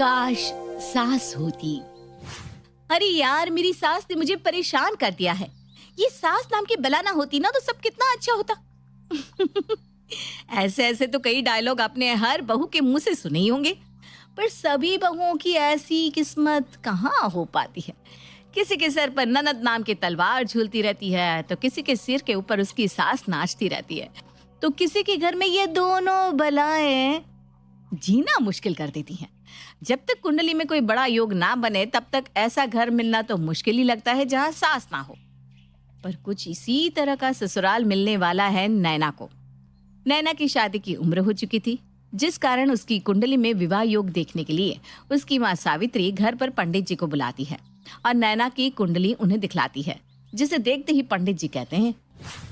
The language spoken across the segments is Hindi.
काश सास होती। अरे यार, मेरी सास ने मुझे परेशान कर दिया है। ये सास नाम की बला ना होती ना तो सब कितना अच्छा होता। ऐसे ऐसे तो कई डायलॉग आपने हर बहू के मुंह से सुने ही होंगे, पर सभी बहुओं की ऐसी किस्मत कहाँ हो पाती है। किसी के सर पर ननद नाम की तलवार झूलती रहती है, तो किसी के सिर के ऊपर उसकी सास नाचती रहती है, तो किसी के घर में ये दोनों बलाएं जीना मुश्किल कर देती हैं। जब तक कुंडली में कोई बड़ा योग ना बने तब तक ऐसा घर मिलना तो मुश्किल ही लगता है जहां सास ना हो। पर कुछ इसी तरह का ससुराल मिलने वाला है नैना को। नैना की शादी की उम्र हो चुकी थी, जिस कारण उसकी कुंडली में विवाह योग देखने के लिए उसकी माँ सावित्री घर पर पंडित जी को बुलाती है और नैना की कुंडली उन्हें दिखलाती है, जिसे देखते ही पंडित जी कहते हैं,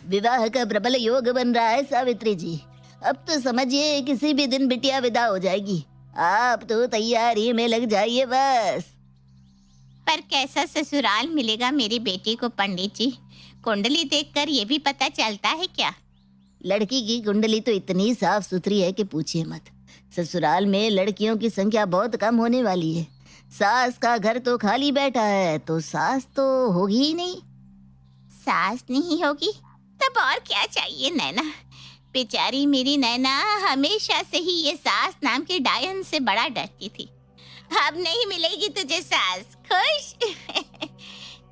विवाह का प्रबल योग बन रहा है सावित्री जी। अब तो समझिए किसी भी दिन बिटिया विदा हो जाएगी। आप तो तैयारी में लग जाइए बस। पर कैसा ससुराल मिलेगा मेरी बेटी को पंडित जी? कुंडली देखकर ये भी पता चलता है क्या? लड़की की कुंडली तो इतनी साफ सुथरी है कि पूछिए मत। ससुराल में लड़कियों की संख्या बहुत कम होने वाली है। सास का घर तो खाली बैठा है, तो सास तो होगी ही नहीं। सास नहीं होगी तब और क्या चाहिए नैना? बेचारी मेरी नैना हमेशा से ही ये सास नाम के डायन से बड़ा डरती थी। अब नहीं मिलेगी तुझे सास। खुश?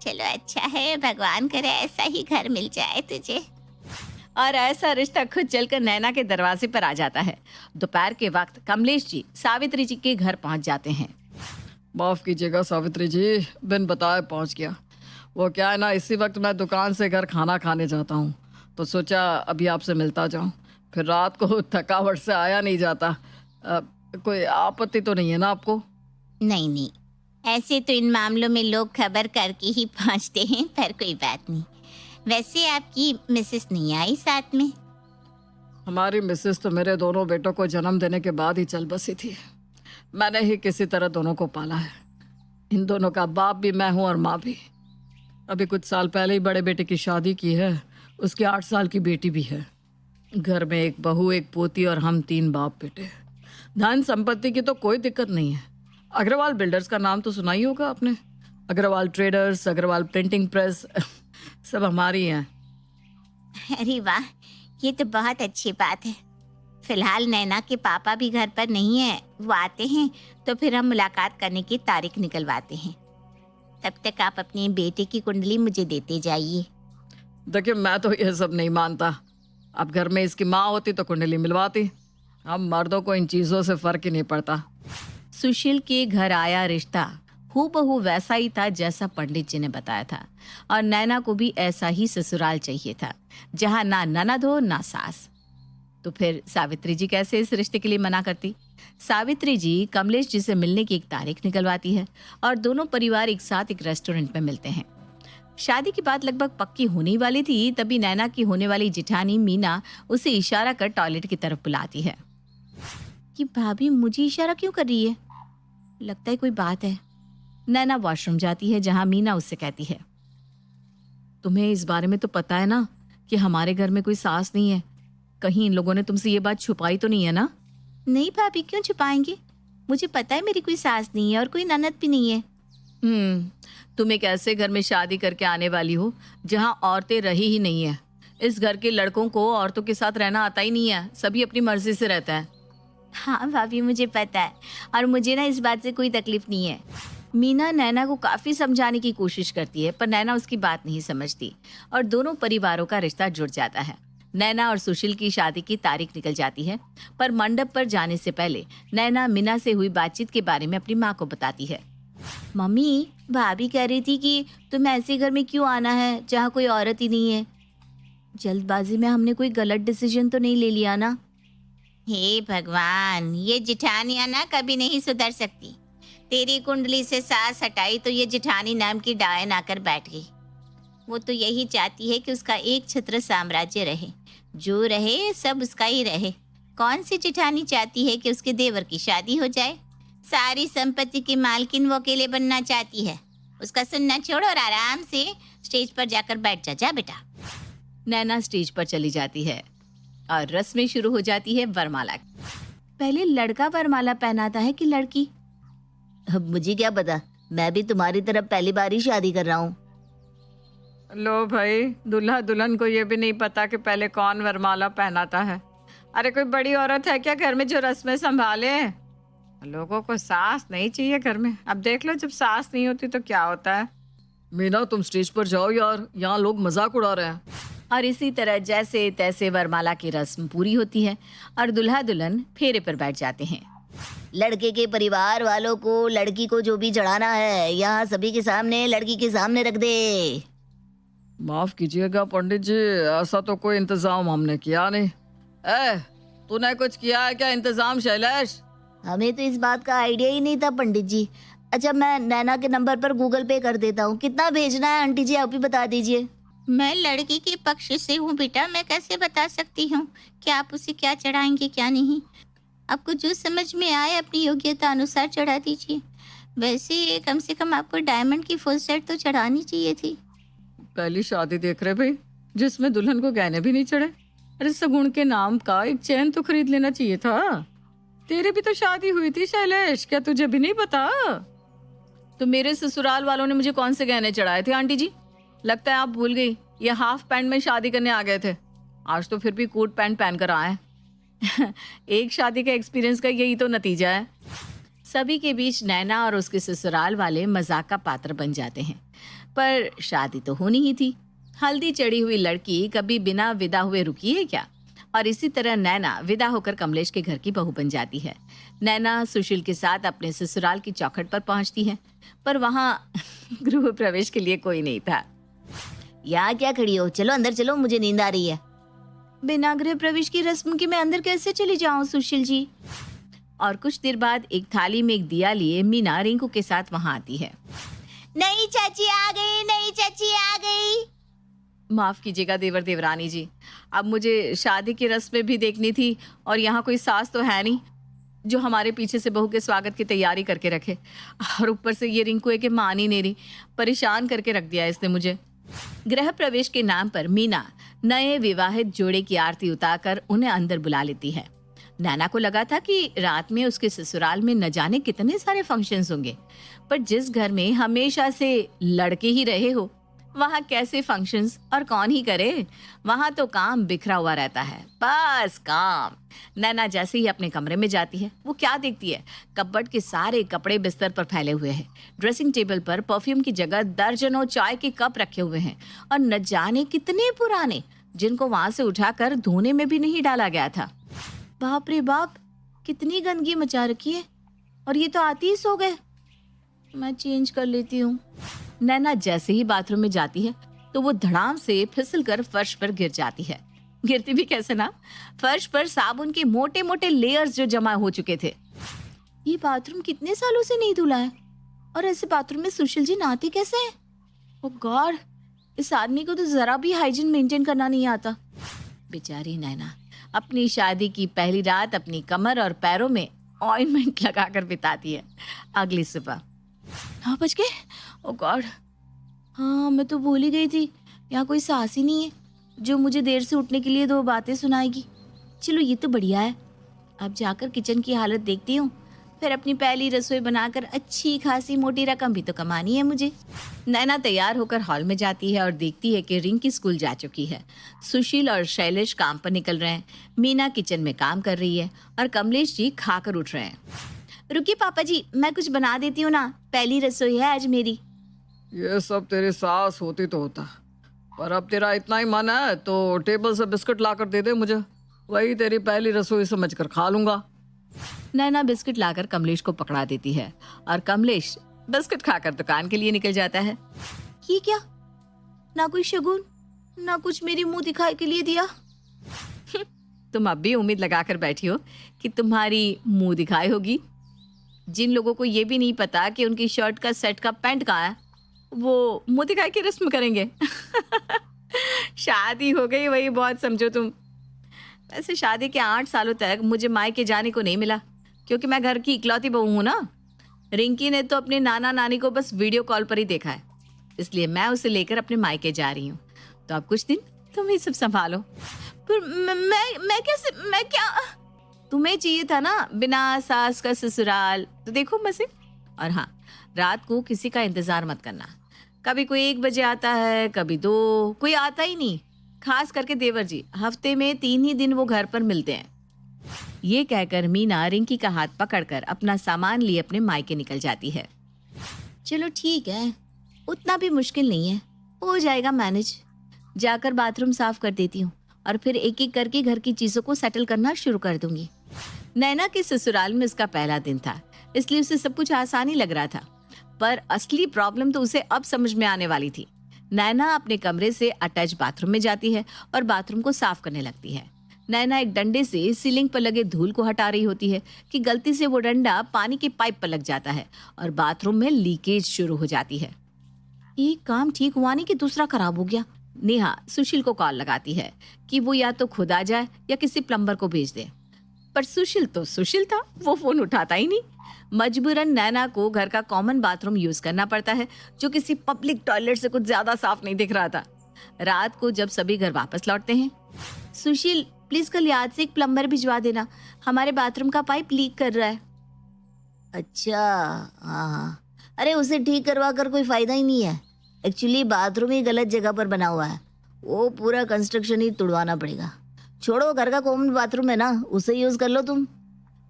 चलो अच्छा है, भगवान करे ऐसा ही घर मिल जाए तुझे। और ऐसा रिश्ता खुद चलकर नैना के दरवाजे पर आ जाता है। दोपहर के वक्त कमलेश जी सावित्री जी के घर पहुंच जाते हैं। माफ कीजिएगा सावित्री जी, बिन बताए पहुंच गया। वो क्या है ना, इसी वक्त मैं दुकान से घर खाना खाने जाता हूँ, तो सोचा अभी आपसे मिलता जाऊँ। फिर रात को थकावट से आया नहीं जाता। कोई आपत्ति तो नहीं है ना आपको? नहीं नहीं, ऐसे तो इन मामलों में लोग खबर करके ही पहुंचते हैं, पर कोई बात नहीं। वैसे आपकी मिसेस नहीं आई साथ में? हमारी मिसेस तो मेरे दोनों बेटों को जन्म देने के बाद ही चल बसी थी। मैंने ही किसी तरह दोनों को पाला है। इन दोनों का बाप भी मैं हूँ और माँ भी। अभी कुछ साल पहले ही बड़े बेटे की शादी की है, उसकी 8 साल की बेटी भी है। घर में एक बहू, एक पोती और हम 3 बाप बेटे। धन संपत्ति की तो कोई दिक्कत नहीं है। अग्रवाल बिल्डर्स का नाम तो सुना ही होगा आपने। Agarwal traders, Agarwal printing press सब हमारी हैं। अरे वाह, ये तो बहुत अच्छी बात है। फिलहाल नैना के पापा भी घर पर नहीं है, वो आते हैं तो फिर हम मुलाकात करने की तारीख निकलवाते हैं। तब तक आप अपनी बेटे की कुंडली मुझे देते जाइए। देखिए, मैं तो ये सब नहीं मानता। अब घर में इसकी माँ होती तो कुंडली मिलवाती। हम मर्दों को इन चीज़ों से फर्क ही नहीं पड़ता। सुशील के घर आया रिश्ता हूबहू वैसा ही था जैसा पंडित जी ने बताया था, और नैना को भी ऐसा ही ससुराल चाहिए था, जहां ना ननद हो ना सास। तो फिर सावित्री जी कैसे इस रिश्ते के लिए मना करती? सावित्री जी कमलेश जी से मिलने की एक तारीख निकलवाती है और दोनों परिवार एक साथ एक रेस्टोरेंट में मिलते हैं। शादी की बात लगभग पक्की होने वाली थी, तभी नैना की होने वाली जिठानी मीना उसे इशारा कर टॉयलेट की तरफ बुलाती है। कि भाभी मुझे इशारा क्यों कर रही है? लगता है कोई बात है। नैना वॉशरूम जाती है, जहां मीना उससे कहती है, तुम्हें इस बारे में तो पता है ना कि हमारे घर में कोई सास नहीं है। कहीं इन लोगों ने तुमसे ये बात छुपाई तो नहीं है ना? नहीं भाभी, क्यों छुपाएंगे? मुझे पता है मेरी कोई सास नहीं है और कोई ननद भी नहीं है। तुम एक ऐसे घर में शादी करके आने वाली हो जहां औरतें रही ही नहीं है। इस घर के लड़कों को औरतों के साथ रहना आता ही नहीं है, सभी अपनी मर्जी से रहता है। हाँ भाभी, मुझे पता है, और मुझे ना इस बात से कोई तकलीफ नहीं है। मीना नैना को काफी समझाने की कोशिश करती है, पर नैना उसकी बात नहीं समझती और दोनों परिवारों का रिश्ता जुड़ जाता है। नैना और सुशील की शादी की तारीख निकल जाती है, पर मंडप पर जाने से पहले नैना मीना से हुई बातचीत के बारे में अपनी माँ को बताती है। मम्मी, भाभी कह रही थी कि तुम्हें ऐसे घर में क्यों आना है जहाँ कोई औरत ही नहीं है। जल्दबाजी में हमने कोई गलत डिसीजन तो नहीं ले लिया ना? हे भगवान, ये जिठानियां ना कभी नहीं सुधर सकती। तेरी कुंडली से सास हटाई तो ये जिठानी नाम की डायन आकर बैठ गई। वो तो यही चाहती है कि उसका एक छत्र साम्राज्य रहे, जो रहे सब उसका ही रहे। कौन सी जिठानी चाहती है कि उसके देवर की शादी हो जाए? सारी संपत्ति की मालकिन वो अकेले बनना चाहती है। उसका सुनना छोड़ और आराम से स्टेज पर जाकर बैठ जा। जा बेटा। नैना स्टेज पर चली जाती है और रस्में शुरू हो जाती है वरमाला। पहले लड़का वरमाला पहनाता है कि लड़की? अब मुझे क्या पता, मैं भी तुम्हारी तरफ पहली बार ही शादी कर रहा हूँ। लो भाई, दूल्हा दुल्हन को ये भी नहीं पता कि पहले कौन वरमाला पहनाता है। अरे कोई बड़ी औरत है क्या घर में जो रस्में संभाले? लोगों को सास नहीं चाहिए घर में। अब देख लो जब सास नहीं होती तो क्या होता है। मीना तुम स्टेज पर जाओ यार, यहाँ लोग मजाक उड़ा रहे हैं। और इसी तरह जैसे तैसे वरमाला की रस्म पूरी होती है और दुल्हा दुल्हन फेरे पर बैठ जाते हैं। लड़के के परिवार वालों को लड़की को जो भी चढ़ाना है यहाँ सभी के सामने, लड़की के सामने रख दे। माफ कीजिएगा पंडित जी, ऐसा तो कोई इंतजाम हमने किया नहीं। तूने कुछ किया है क्या इंतजाम शैलेश? हमें तो इस बात का आइडिया ही नहीं था पंडित जी। अच्छा, मैं नैना के नंबर पर गूगल पे कर देता हूँ। कितना भेजना है आंटी जी, आप ही बता दीजिए। मैं लड़की के पक्ष से हूँ बेटा, मैं कैसे बता सकती हूँ कि आप उसे क्या चढ़ाएंगे क्या नहीं। आपको जो समझ में आए अपनी योग्यता अनुसार चढ़ा दीजिए। वैसे कम से कम आपको डायमंड की फुल सेट तो चढ़ानी चाहिए थी। पहली शादी देख रहे भाई, जिसमें दुल्हन को गहने भी नहीं चढ़े। अरे सगुण के नाम का एक चैन तो खरीद लेना चाहिए था। तेरे भी तो शादी हुई थी शैलेश, क्या तुझे भी नहीं पता? तो मेरे ससुराल वालों ने मुझे कौन से गहने चढ़ाए थे आंटी जी? लगता है आप भूल गई, ये हाफ पैंट में शादी करने आ गए थे। आज तो फिर भी कोट पैंट पहन कर आए। एक शादी का एक्सपीरियंस का यही तो नतीजा है। सभी के बीच नैना और उसके ससुराल वाले मजाक का पात्र बन जाते हैं, पर शादी तो होनी ही थी। हल्दी चढ़ी हुई लड़की कभी बिना विदा हुए रुकी है क्या? और इसी तरह नैना विदा होकर कमलेश के घर की बहू बन जाती है। नैना सुशील के साथ अपने ससुराल की चौखट पर पहुंचती है, पर वहां गृह प्रवेश के लिए कोई नहीं था। यहाँ क्या खड़ी हो, चलो अंदर चलो, मुझे नींद आ रही है। बिना गृह प्रवेश की रस्म के मैं अंदर कैसे चली जाऊं सुशील जी? और कुछ देर बाद एक थाली में एक दिया लिए मीना रिंकू के साथ वहां आती है। नहीं चाची आ गई, नहीं चाची आ गई। माफ कीजिएगा देवर देवरानी जी, अब मुझे शादी की रस्में भी देखनी थी और यहाँ कोई सास तो है नहीं जो हमारे पीछे से बहू के स्वागत की तैयारी करके रखे। और ऊपर से ये रिंकू है कि मान ही नहीं रही, परेशान करके रख दिया इसने मुझे। गृह प्रवेश के नाम पर मीना नए विवाहित जोड़े की आरती उतारकर उन्हें अंदर बुला लेती है। नैना को लगा था कि रात में उसके ससुराल में न जाने कितने सारे फंक्शंस होंगे, पर जिस घर में हमेशा से लड़के ही रहे हो वहाँ कैसे फंक्शंस और कौन ही करे? वहाँ तो काम बिखरा हुआ रहता है, बस काम। नैना जैसे ही अपने कमरे में जाती है, वो क्या देखती है? कपबोर्ड के सारे कपड़े बिस्तर पर फैले हुए हैं। ड्रेसिंग टेबल पर परफ्यूम की जगह दर्जनों चाय के कप रखे हुए हैं और न जाने कितने पुराने, जिनको वहां से उठाकर धोने में भी नहीं डाला गया था। बाप रे बाप, कितनी गंदगी मचा रखी है। और ये तो आती ही सो गए। मैं चेंज कर लेती हूँ। नैना जैसे ही बाथरूम में जाती है तो वो धड़ाम से फिसल कर फर्श पर गिर जाती है। गिरती भी कैसे ना, फर्श पर साबुन के मोटे मोटे लेयर्स जो जमा हो चुके थे। ये बाथरूम कितने सालों से नहीं धुला है, और ऐसे बाथरूम में सुशील जी नहाते कैसे हैं? ओ गॉड, इस आदमी को तो जरा भी हाइजीन मेंटेन करना नहीं आता। बेचारी नैना अपनी शादी की पहली रात अपनी कमर और पैरों में ऑइंटमेंट लगाकर बिताती है। अगली सुबह 9 बज गए। ओ गॉड, हाँ मैं तो भूल ही गई थी, यहाँ कोई सास ही नहीं है जो मुझे देर से उठने के लिए 2 बातें सुनाएगी। चलो ये तो बढ़िया है। अब जाकर किचन की हालत देखती हूँ, फिर अपनी पहली रसोई बनाकर अच्छी खासी मोटी रकम भी तो कमानी है मुझे। नैना तैयार होकर हॉल में जाती है और देखती है कि रिंकी स्कूल जा चुकी है। सुशील और शैलेश काम पर निकल रहे हैं। मीना किचन में काम कर रही है और कमलेश जी खाकर उठ रहे हैं। रुकिए पापा जी, मैं कुछ बना देती हूँ ना, पहली रसोई है आज मेरी। ये सब तेरी सास होती तो होता, पर अब तेरा इतना ही मन है तो टेबल से बिस्किट ला कर दे दे मुझे, वही तेरी पहली रसोई समझ कर खा लूंगा। नैना बिस्किट लाकर कमलेश को पकड़ा देती है और कमलेश बिस्किट खाकर दुकान के लिए निकल जाता है। ये क्या, ना कोई शगुन ना कुछ मेरी मुंह दिखाई के लिए दिया। तुम अब भी उम्मीद लगाकर बैठी हो कि तुम्हारी मुंह दिखाई होगी। जिन लोगों को ये भी नहीं पता कि उनकी शर्ट का सेट का पैंट कहाँ है, वो मुंह दिखाई की रस्म करेंगे। शादी हो गई वही बहुत समझो तुम। वैसे शादी के 8 सालों तक मुझे मायके जाने को नहीं मिला, क्योंकि मैं घर की इकलौती बहू हूँ ना। रिंकी ने तो अपने नाना नानी को बस वीडियो कॉल पर ही देखा है, इसलिए मैं उसे लेकर अपने मायके जा रही हूँ। तो अब कुछ दिन तुम ही सब संभालो। पर मैं कैसे, मैं क्या? तुम्हें चाहिए था ना बिना सास का ससुराल, तो देखो मजे। और हाँ, रात को किसी का इंतजार मत करना। कभी कोई 1 बजे आता है, कभी 2, कोई आता ही नहीं। खास करके देवर जी, हफ्ते में 3 ही दिन वो घर पर मिलते हैं। ये कहकर मीना रिंकी का हाथ पकड़कर अपना सामान लिए अपने मायके निकल जाती है। चलो ठीक है, उतना भी मुश्किल नहीं है, हो जाएगा मैनेज। जाकर बाथरूम साफ कर देती हूँ और फिर एक एक करके घर की चीजों को सेटल करना शुरू कर दूंगी। नैना के ससुराल में उसका पहला दिन था, इसलिए उसे सब कुछ आसानी लग रहा था, पर असली प्रॉब्लम तो उसे अब समझ में आने वाली थी। नैना अपने कमरे से अटैच बाथरूम में जाती है और बाथरूम को साफ करने लगती है। नैना एक डंडे से सीलिंग पर लगे धूल को हटा रही होती है कि गलती से वो डंडा पानी के पाइप पर लग जाता है और बाथरूम में लीकेज शुरू हो जाती है। एक काम ठीक हुआ नहीं कि दूसरा खराब हो गया। नेहा सुशील को कॉल लगाती है कि वो या तो खुद आ जाए या किसी प्लम्बर को भेज दे, पर सुशील तो सुशील था, वो फोन उठाता ही नहीं। मजबूरन नैना को घर का कॉमन बाथरूम यूज करना पड़ता है, जो किसी पब्लिक टॉयलेट से कुछ ज्यादा साफ नहीं दिख रहा था। रात को जब सभी घर वापस लौटते हैं, सुशील प्लीज कल याद से एक प्लम्बर भिजवा देना, हमारे बाथरूम का पाइप लीक कर रहा है। अच्छा, हाँ, अरे उसे ठीक करवा कर कोई फायदा ही नहीं है। एक्चुअली बाथरूम ही गलत जगह पर बना हुआ है, वो पूरा कंस्ट्रक्शन ही तुड़वाना पड़ेगा। छोड़ो, घर का कॉमन बाथरूम है ना, उसे यूज कर लो तुम।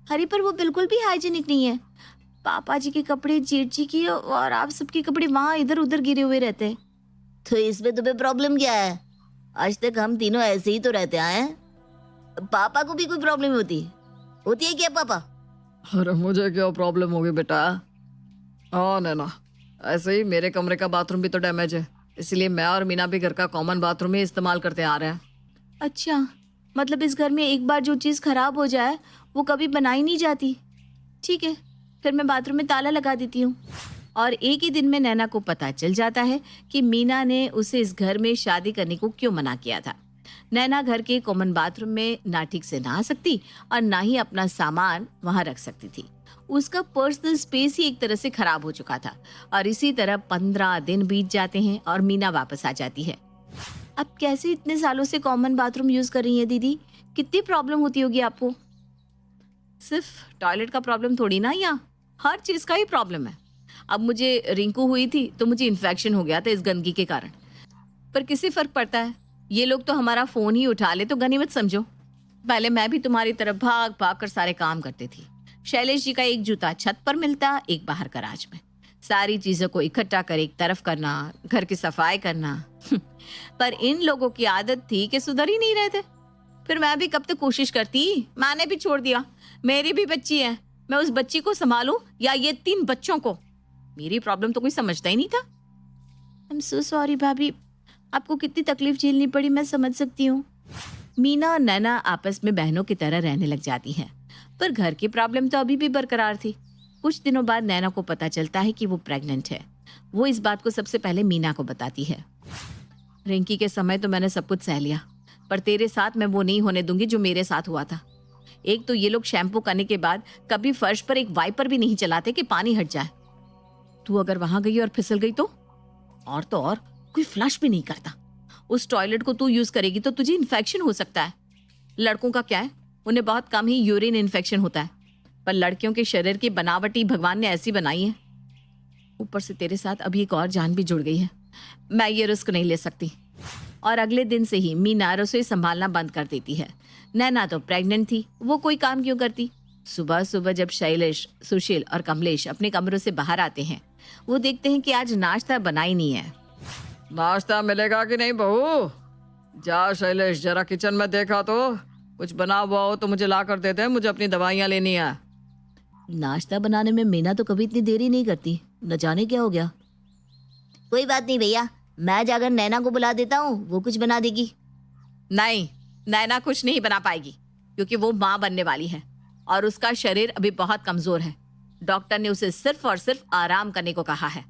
अरे पर वो बिल्कुल भी हाइजीनिक नहीं है। पापा जी के कपड़े, जेठ जी की और आप सबके कपड़े वहाँ इधर उधर गिरे हुए रहते हैं। तो इसमें तुम्हें प्रॉब्लम क्या है? आज तक हम तीनों ऐसे ही तो रहते आए हैं। पापा को भी कोई प्रॉब्लम होती है क्या पापा? अरे मुझे क्या प्रॉब्लम होगी बेटा? हाँ नैना, ऐसे ही मेरे कमरे का बाथरूम भी तो डैमेज है, इसलिए मैं और मीना भी घर का कॉमन बाथरूम ही इस्तेमाल करते आ रहे हैं। अच्छा, मतलब इस घर में एक बार जो चीज़ खराब हो जाए वो कभी बनाई नहीं जाती। ठीक है, फिर मैं बाथरूम में ताला लगा देती हूँ। और एक ही दिन में नैना को पता चल जाता है कि मीना ने उसे इस घर में शादी करने को क्यों मना किया था। नैना घर के कॉमन बाथरूम में ना ठीक से नहा सकती और ना ही अपना सामान वहां रख सकती थी। उसका पर्सनल स्पेस ही एक तरह से खराब हो चुका था। और इसी तरह 15 दिन बीत जाते हैं और मीना वापस आ जाती है। अब कैसे इतने सालों से कॉमन बाथरूम यूज कर रही है दीदी? कितनी प्रॉब्लम होती होगी आपको? सिर्फ टॉयलेट का प्रॉब्लम थोड़ी ना, यहाँ हर चीज का ही प्रॉब्लम है। अब मुझे रिंकू हुई थी तो मुझे इन्फेक्शन हो गया था इस गंदगी के कारण, पर किसी फर्क पड़ता है? ये लोग तो हमारा फोन ही उठा ले तो गनीमत समझो। पहले मैं भी तुम्हारी तरफ भाग भाग कर सारे काम करती थी। शैलेश जी का एक जूता छत पर मिलता, एक बाहर गराज में। सारी चीजों को इकट्ठा कर एक तरफ करना, घर की सफाई करना। पर इन लोगों की आदत थी कि सुधर ही नहीं रहे थे। फिर मैं भी कब तक कोशिश करती, मैंने भी छोड़ दिया। मेरी भी बच्ची है, मैं उस बच्ची को संभालूं या ये 3 बच्चों को? मेरी प्रॉब्लम तो कोई समझता ही नहीं था। आई एम सो सॉरी भाभी, आपको कितनी तकलीफ झेलनी पड़ी मैं समझ सकती हूँ। मीना और नैना आपस में बहनों की तरह रहने लग जाती हैं, पर घर की प्रॉब्लम तो अभी भी बरकरार थी। कुछ दिनों बाद नैना को पता चलता है कि वो प्रेग्नेंट है। वो इस बात को सबसे पहले मीना को बताती है। रिंकी के समय तो मैंने सब कुछ सह लिया, पर तेरे साथ मैं वो नहीं होने दूंगी जो मेरे साथ हुआ था। एक तो ये लोग शैम्पू करने के बाद कभी फर्श पर एक वाइपर भी नहीं चलाते कि पानी हट जाए। तू अगर वहां गई और फिसल गई तो और कोई फ्लश भी नहीं करता। उस टॉयलेट को तू यूज करेगी तो तुझे इन्फेक्शन हो सकता है। लड़कों का क्या है, उन्हें बहुत कम ही यूरिन इन्फेक्शन होता है, पर लड़कियों के शरीर की बनावटी भगवान ने ऐसी बनाई है। ऊपर से तेरे साथ अभी एक और जान भी जुड़ गई है। मैं ये रिस्क नहीं ले सकती। और अगले दिन से ही मीना रसोई संभालना बंद कर देती है। नैना तो प्रेग्नेंट थी, वो कोई काम क्यों करती? सुबह सुबह जब शैलेश, सुशील और कमलेश अपने कमरों से बाहर आते हैं, वो देखते हैं कि आज नाश्ता बना ही नहीं है। नाश्ता मिलेगा कि नहीं बहू? जा शैलेश, जरा किचन में देखा तो कुछ बना हुआ हो तो मुझे ला कर देते हैं, मुझे अपनी दवाइयाँ लेनी है। नाश्ता बनाने में मीना तो कभी इतनी देरी नहीं करती, न जाने क्या हो गया। कोई बात नहीं भैया, मैं जाकर नैना को बुला देता हूँ, वो कुछ बना देगी। नहीं, नैना कुछ नहीं बना पाएगी, क्योंकि वो माँ बनने वाली है और उसका शरीर अभी बहुत कमजोर है। डॉक्टर ने उसे सिर्फ और सिर्फ आराम करने को कहा है।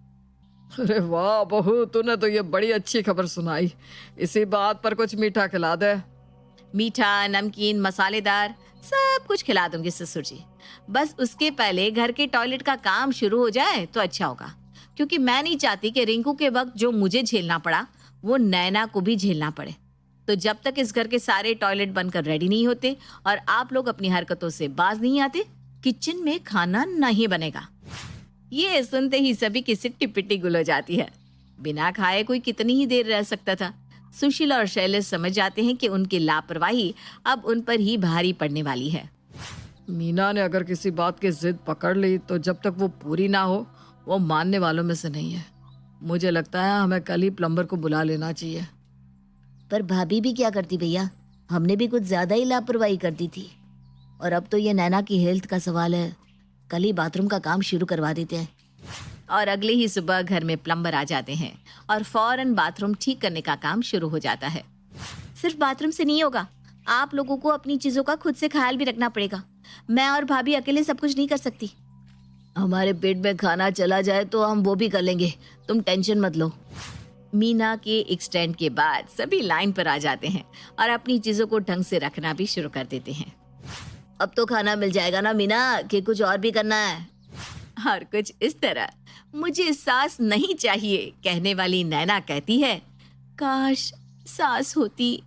अरे वाह बहू, तूने तो ये बड़ी अच्छी खबर सुनाई। इसी बात पर कुछ मीठा खिला दे। मीठा, नमकीन, मसालेदार सब कुछ खिला दूंगी ससुर जी। बस उसके पहले घर के टॉयलेट का काम शुरू हो जाए तो अच्छा होगा, क्योंकि मैं नहीं चाहती कि रिंकू के वक्त जो मुझे झेलना पड़ा वो नैना को भी झेलना पड़े। तो जब तक इस घर के सारे टॉयलेट बनकर रेडी नहीं होते और आप लोग अपनी हरकतों से बाज नहीं आते, किचन में खाना नहीं बनेगा। ये सुनते ही सभी की सिट्टी पिट्टी गुल हो जाती है। बिना खाए कोई कितनी ही देर रह सकता था। सुशील और शैलेश समझ जाते हैं कि उनकी लापरवाही अब उन पर ही भारी पड़ने वाली है। मीना ने अगर किसी बात की जिद पकड़ ली तो जब तक वो पूरी ना हो वो मानने वालों में से नहीं है। मुझे लगता है हमें कल ही प्लम्बर को बुला लेना चाहिए। पर भाभी भी क्या करती भैया, हमने भी कुछ ज्यादा ही लापरवाही कर दी थी। और अब तो ये नैना की हेल्थ का सवाल है, कल ही बाथरूम का काम शुरू करवा देते हैं। और अगले ही सुबह घर में प्लम्बर आ जाते हैं और फौरन बाथरूम ठीक करने का काम शुरू हो जाता है। सिर्फ बाथरूम से नहीं होगा, आप लोगों को अपनी चीजों का खुद से ख्याल भी रखना पड़ेगा। मैं और भाभी अकेले सब कुछ नहीं कर सकती। हमारे पेट में खाना चला जाए तो हम वो भी कर लेंगे, तुम टेंशन मत लो। मीना के एक्सटेंड के बाद सभी लाइन पर आ जाते हैं और अपनी चीजों को ढंग से रखना भी शुरू कर देते हैं। अब तो खाना मिल जाएगा ना मीना, कि कुछ और भी करना है? हर कुछ इस तरह मुझे सास नहीं चाहिए कहने वाली नैना कहती है, काश सास होती।